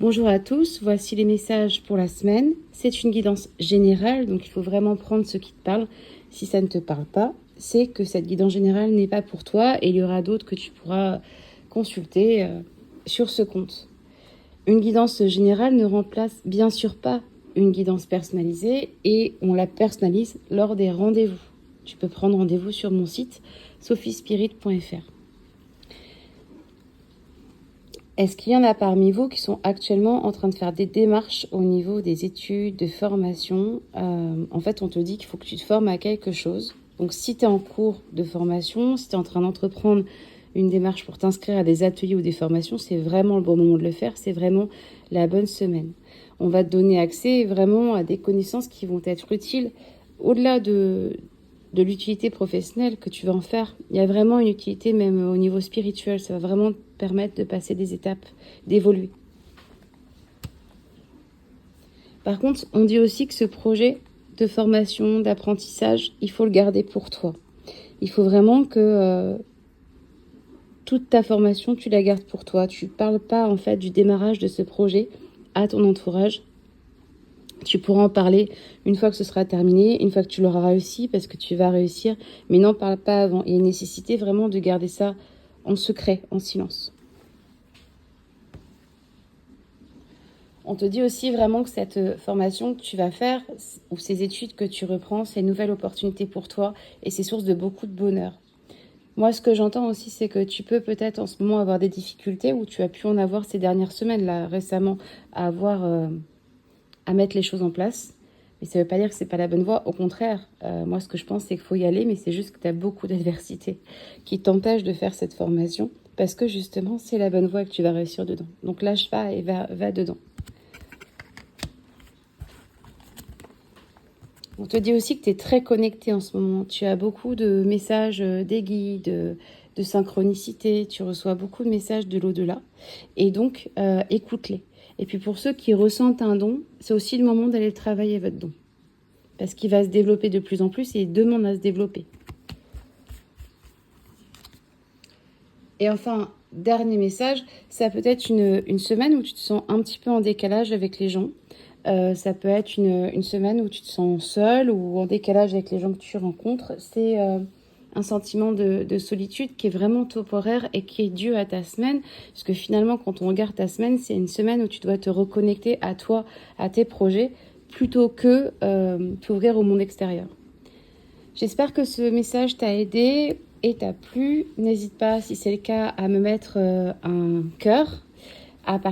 Bonjour à tous, voici les messages pour la semaine. C'est une guidance générale, donc il faut vraiment prendre ce qui te parle. Si ça ne te parle pas, c'est que cette guidance générale n'est pas pour toi et il y aura d'autres que tu pourras consulter sur ce compte. Une guidance générale ne remplace bien sûr pas une guidance personnalisée et on la personnalise lors des rendez-vous. Tu peux prendre rendez-vous sur mon site sophispirit.fr. Est-ce qu'il y en a parmi vous qui sont actuellement en train de faire des démarches au niveau des études, de formation En fait, on te dit qu'il faut que tu te formes à quelque chose. Donc, si tu es en cours de formation, si tu es en train d'entreprendre une démarche pour t'inscrire à des ateliers ou des formations, c'est vraiment le bon moment de le faire. C'est vraiment la bonne semaine. On va te donner accès vraiment à des connaissances qui vont être utiles au-delà de l'utilité professionnelle que tu vas en faire. Il y a vraiment une utilité même au niveau spirituel. Ça va vraiment te permettre de passer des étapes, d'évoluer. Par contre, on dit aussi que ce projet de formation, d'apprentissage, il faut le garder pour toi. Il faut vraiment que toute ta formation, tu la gardes pour toi. Tu ne parles pas en fait du démarrage de ce projet à ton entourage. Tu pourras en parler une fois que ce sera terminé, une fois que tu l'auras réussi, parce que tu vas réussir, mais n'en parle pas avant. Il y a une nécessité vraiment de garder ça en secret, en silence. On te dit aussi vraiment que cette formation que tu vas faire, ou ces études que tu reprends, c'est une nouvelle opportunité pour toi, et c'est source de beaucoup de bonheur. Moi, ce que j'entends aussi, c'est que tu peux peut-être en ce moment avoir des difficultés, ou tu as pu en avoir ces dernières semaines, là, récemment, à mettre les choses en place. Mais ça ne veut pas dire que c'est pas la bonne voie. Au contraire, moi, ce que je pense, c'est qu'il faut y aller, mais c'est juste que tu as beaucoup d'adversités qui t'empêchent de faire cette formation parce que justement, c'est la bonne voie que tu vas réussir dedans. Donc lâche pas et va dedans. On te dit aussi que tu es très connecté en ce moment. Tu as beaucoup de messages des guides, de synchronicité. Tu reçois beaucoup de messages de l'au-delà. Et donc, écoute-les. Et puis pour ceux qui ressentent un don, c'est aussi le moment d'aller travailler votre don. Parce qu'il va se développer de plus en plus et il demande à se développer. Et enfin, dernier message, ça peut être une semaine où tu te sens un petit peu en décalage avec les gens. Ça peut être une semaine où tu te sens seul ou en décalage avec les gens que tu rencontres. C'est un sentiment de solitude qui est vraiment temporaire et qui est dû à ta semaine. Parce que finalement, quand on regarde ta semaine, c'est une semaine où tu dois te reconnecter à toi, à tes projets, plutôt que t'ouvrir au monde extérieur. J'espère que ce message t'a aidé et t'a plu. N'hésite pas, si c'est le cas, à me mettre un cœur, à